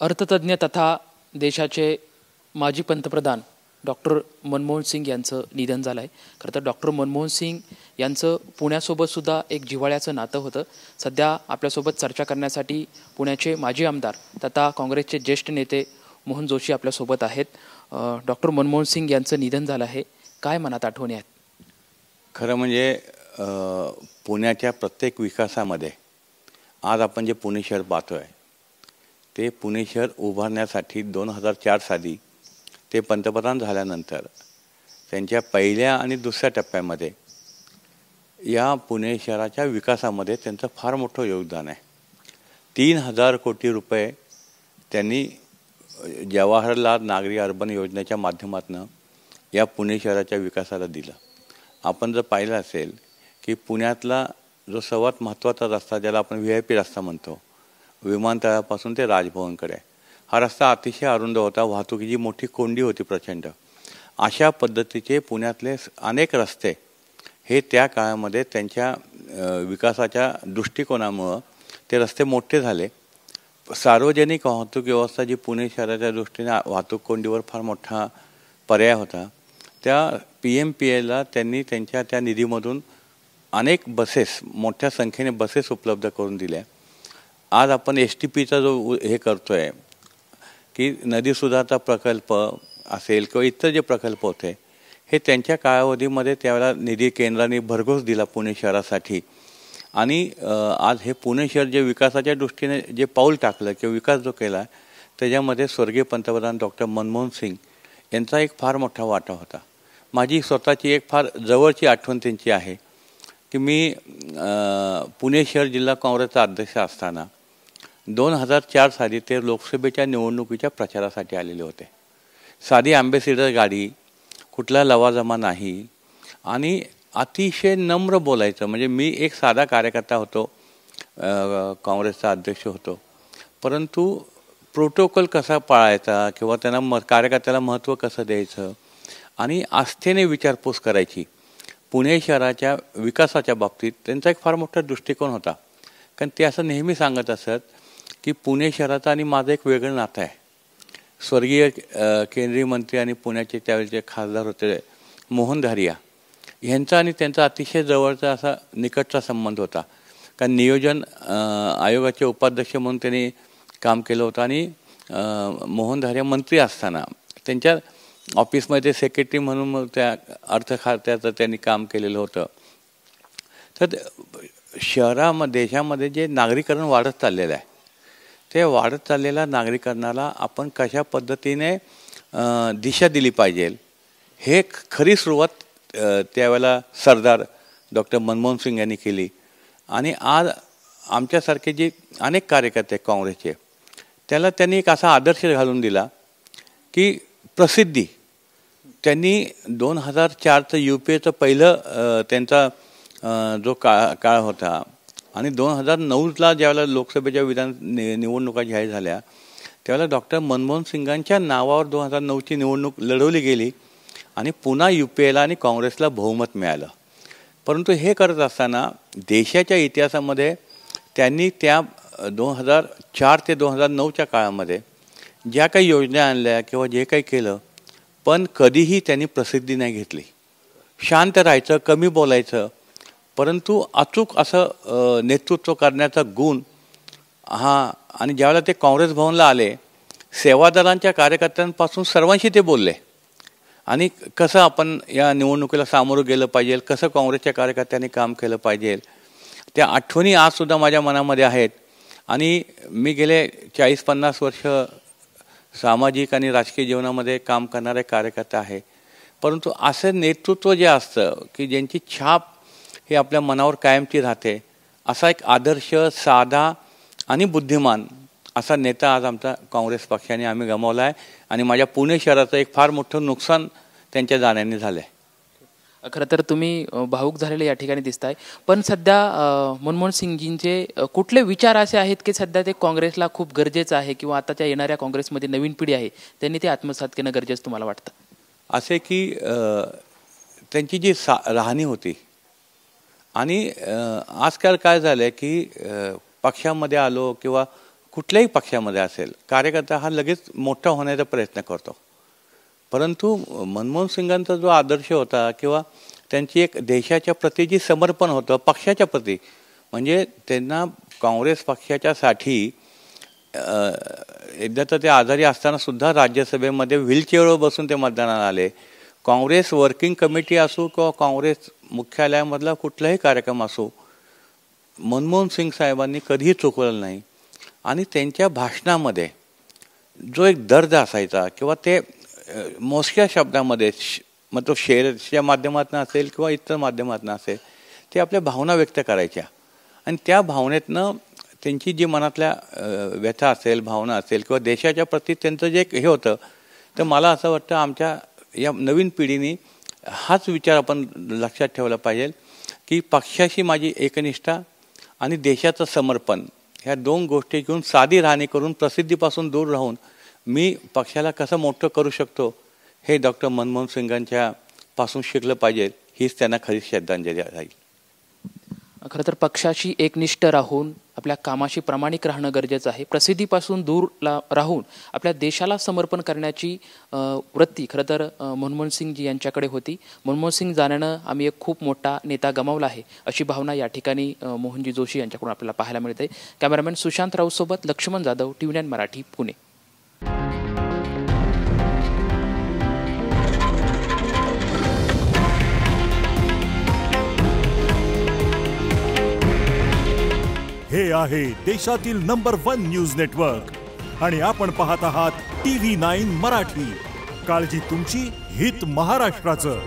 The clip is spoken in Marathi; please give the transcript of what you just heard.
अर्थतज्ञ तथा देशाचे माजी पंतप्रधान डॉक्टर मनमोहन सिंग यांचं निधन झालं आहे। खरं तर डॉक्टर मनमोहन सिंग यांचं पुण्यासोबत सुद्धा एक जिव्हाळ्याचं नातं होतं। सध्या आपल्यासोबत चर्चा करण्यासाठी पुण्याचे माजी आमदार तथा काँग्रेसचे ज्येष्ठ नेते मोहन जोशी आपल्यासोबत आहेत। डॉक्टर मनमोहन सिंग यांचं निधन झालं आहे, काय मनात आठवणी आहेत? खरं म्हणजे पुण्याच्या प्रत्येक विकासामध्ये आज आपण जे पुणे शहर पाहतोय ते पुणे शहर उभारण्यासाठी 2004 साली ते पंतप्रधान झाल्यानंतर त्यांच्या पहिल्या आणि दुसऱ्या टप्प्यामध्ये या पुणे शहराच्या विकासामध्ये त्यांचं फार मोठं योगदान आहे। 3000 कोटी रुपये त्यांनी जवाहरलाल नागरी अर्बन योजनेच्या माध्यमातून या पुणे शहराच्या विकासाला दिलं। आपण जर पाहिलं असेल की पुण्यातला जो सर्वात महत्त्वाचा रस्ता ज्याला आपण VIP रस्ता म्हणतो, विमानतळापासून ते राजभवनकडे, हा रस्ता अतिशय अरुंद होता, वाहतुकीची मोठी कोंडी होती प्रचंड। अशा पद्धतीचे पुण्यातले अनेक रस्ते हे त्या काळामध्ये त्यांच्या विकासाच्या दृष्टिकोनामुळे ते रस्ते मोठे झाले। सार्वजनिक वाहतूक व्यवस्था जी पुणे शहराच्या दृष्टीने वाहतूक कोंडीवर फार मोठा पर्याय होता, त्या PMPAला त्यांनी त्यांच्या त्या निधीमधून अनेक बसेस, मोठ्या संख्येने बसेस उपलब्ध करून दिल्या। आज आपण STPचा जो हे करतोय की नदी सुधारणा प्रकल्प असेल किंवा इतर जे प्रकल्प होते हे त्यांच्या कालावधीमध्ये त्यावेळेला निधी केंद्राने भरघोस दिला पुणे शहरासाठी। आणि आज हे पुणे शहर जे विकासाच्या दृष्टीने जे पाऊल टाकलं किंवा विकास जो केला त्याच्यामध्ये स्वर्गीय पंतप्रधान डॉक्टर मनमोहन सिंग यांचा एक फार मोठा वाटा होता। माझी स्वतःची एक फार जवळची आठवण त्यांची आहे की मी पुणे शहर जिल्हा काँग्रेसचा अध्यक्ष असताना 2004 साली ते लोकसभेच्या निवडणुकीच्या प्रचारासाठी आलेले होते। साधी अँबॅसिडर गाडी, कुठला लवाजमा नाही आणि अतिशय नम्र बोलायचं। म्हणजे मी एक साधा कार्यकर्ता होतो, काँग्रेसचा अध्यक्ष होतो, परंतु प्रोटोकॉल कसा पाळायचा किंवा त्यांना कार्यकर्त्याला महत्त्व कसं द्यायचं आणि आस्थेने विचारपूस करायची, पुणे शहराच्या विकासाच्या बाबतीत त्यांचा एक फार मोठा दृष्टिकोन होता। कारण ते असं नेहमी सांगत असत की पुणे शहराचं आणि माझं एक वेगळं नातं आहे। स्वर्गीय केंद्रीय मंत्री आणि पुण्याचे त्यावेळेचे खासदार होते मोहन धारिया यांचा आणि त्यांचा अतिशय जवळचा असा निकटचा संबंध होता। कारण नियोजन आयोगाचे उपाध्यक्ष म्हणून त्यांनी काम केलं होतं आणि मोहन धारिया मंत्री असताना त्यांच्या ऑफिसमध्ये सेक्रेटरी म्हणून त्या अर्थ खात्याचं त्यांनी काम केलेलं होतं। तर शहरामध्ये देशामध्ये जे नागरीकरण वाढत चाललेलं आहे ते वाढत चाललेल्या नागरीकरणाला आपण कशा पद्धतीने दिशा दिली पाहिजे हे खरी सुरुवात त्यावेळेला सरदार डॉक्टर मनमोहन सिंग यांनी केली। आणि आज आमच्यासारखे जे अनेक कार्यकर्ते काँग्रेसचे त्याला त्यांनी एक असा आदर्श घालून दिला की प्रसिद्धी त्यांनी 2004चं UPAचं पहिलं त्यांचा जो काळ होता आणि 2009ला ज्यावेळेला लोकसभेच्या निवडणुका जाहीर झाल्या त्यावेळेला डॉक्टर मनमोहन सिंगांच्या नावावर 2009ची निवडणूक लढवली गेली आणि पुन्हा UPAला आणि काँग्रेसला बहुमत मिळालं। परंतु हे करत असताना देशाच्या इतिहासामध्ये त्यांनी त्या 2004 ते 2009च्या काळामध्ये ज्या काही योजना आणल्या किंवा जे काही केलं, पण कधीही त्यांनी प्रसिद्धी नाही घेतली। शांत राहायचं, कमी बोलायचं, परंतु अचूक असं नेतृत्व करण्याचा गुण हा। आणि ज्यावेळेला ते काँग्रेस भवनला आले, सेवादलांच्या कार्यकर्त्यांपासून सर्वांशी ते बोलले आणि कसं आपण या निवडणुकीला सामोरं गेलं पाहिजे, कसं काँग्रेसच्या कार्यकर्त्यांनी काम केलं पाहिजे, त्या आठवणी आजसुद्धा माझ्या मनामध्ये आहेत। आणि मी गेले 40-50 वर्ष सामाजिक आणि राजकीय जीवनामध्ये काम करणारे कार्यकर्ते आहे, परंतु असं नेतृत्व जे असतं की ज्यांची छाप हे आपल्या मनावर कायमची राहते, असा एक आदर्श, साधा आणि बुद्धिमान असा नेता आज आमचा काँग्रेस पक्षाने आम्ही गमावला आहे। आणि माझ्या पुणे शहराचं एक फार मोठं नुकसान त्यांच्या जाण्याने झालं आहे। खरं तर तुम्ही भावुक झालेले या ठिकाणी दिसताय, पण सध्या मनमोहन सिंगजींचे कुठले विचार असे आहेत की सध्या ते काँग्रेसला खूप गरजेचं आहे किंवा आताच्या येणाऱ्या काँग्रेसमध्ये नवीन पिढी आहे त्यांनी ते आत्मसात करणं गरजेचं तुम्हाला वाटतं? असे की त्यांची जी राहणी होती आणि आजकाल काय झालं की पक्षामध्ये आलो किंवा कुठल्याही पक्षामध्ये असेल, कार्यकर्ता हा लगेच मोठा होण्याचा प्रयत्न करतो. परंतु मनमोहन सिंगांचा जो आदर्श होता किंवा त्यांची एक देशाच्या प्रती जी समर्पण होतं, पक्षाच्या प्रती, म्हणजे त्यांना काँग्रेस पक्षाच्यासाठी एकदा तर ते आजारी असताना सुद्धा राज्यसभेमध्ये व्हीलचेअरवर बसून ते मतदानाला आले. काँग्रेस वर्किंग कमिटी असो किंवा काँग्रेस मुख्यालयामधला कुठलाही कार्यक्रम असो, मनमोहन सिंग साहेबांनी कधीही चुकवलं नाही. आणि त्यांच्या भाषणामध्ये जो एक दर्द असायचा किंवा ते मोजक्या शब्दामध्ये मग तो शेअरच्या माध्यमातून असेल किंवा इतर माध्यमातून असेल, ते आपल्या भावना व्यक्त करायच्या. आणि त्या भावनेतनं त्यांची जी मनातल्या व्यथा असेल, भावना असेल किंवा देशाच्या प्रती त्यांचं जे हे होतं, तर मला असं वाटतं आमच्या या नवीन पिढीने हाच विचार आपण लक्षात ठेवला पाहिजे की पक्षाशी माझी एकनिष्ठा आणि देशाचं समर्पण ह्या दोन गोष्टी घेऊन साधी राहणी करून प्रसिद्धीपासून दूर राहून मी पक्षाला कसं मोठं करू शकतो हे डॉक्टर मनमोहन सिंगांच्या पासून शिकलं पाहिजे. हीच त्यांना खरी श्रद्धांजली राहील. खरं तर पक्षाशी एकनिष्ठ राहून आपल्या कामाशी प्रामाणिक राहणं गरजेचं आहे. प्रसिद्धीपासून दूर राहून आपल्या देशाला समर्पण करण्याची वृत्ती खरं तर मनमोहन सिंगजी यांच्याकडे होती. मनमोहन सिंग जाण्यानं आम्ही एक खूप मोठा नेता गमावला आहे अशी भावना या ठिकाणी मोहनजी जोशी यांच्याकडून आपल्याला पाहायला मिळते. कॅमेरामॅन सुशांत राऊतसोबत लक्ष्मण जाधव, TV9 मराठी, पुणे. हे आहे देशातील नंबर 1 न्यूज नेटवर्क आणि आपण पाहत आहात TV9 मराठी. काळजी तुमची, हित महाराष्ट्राचं.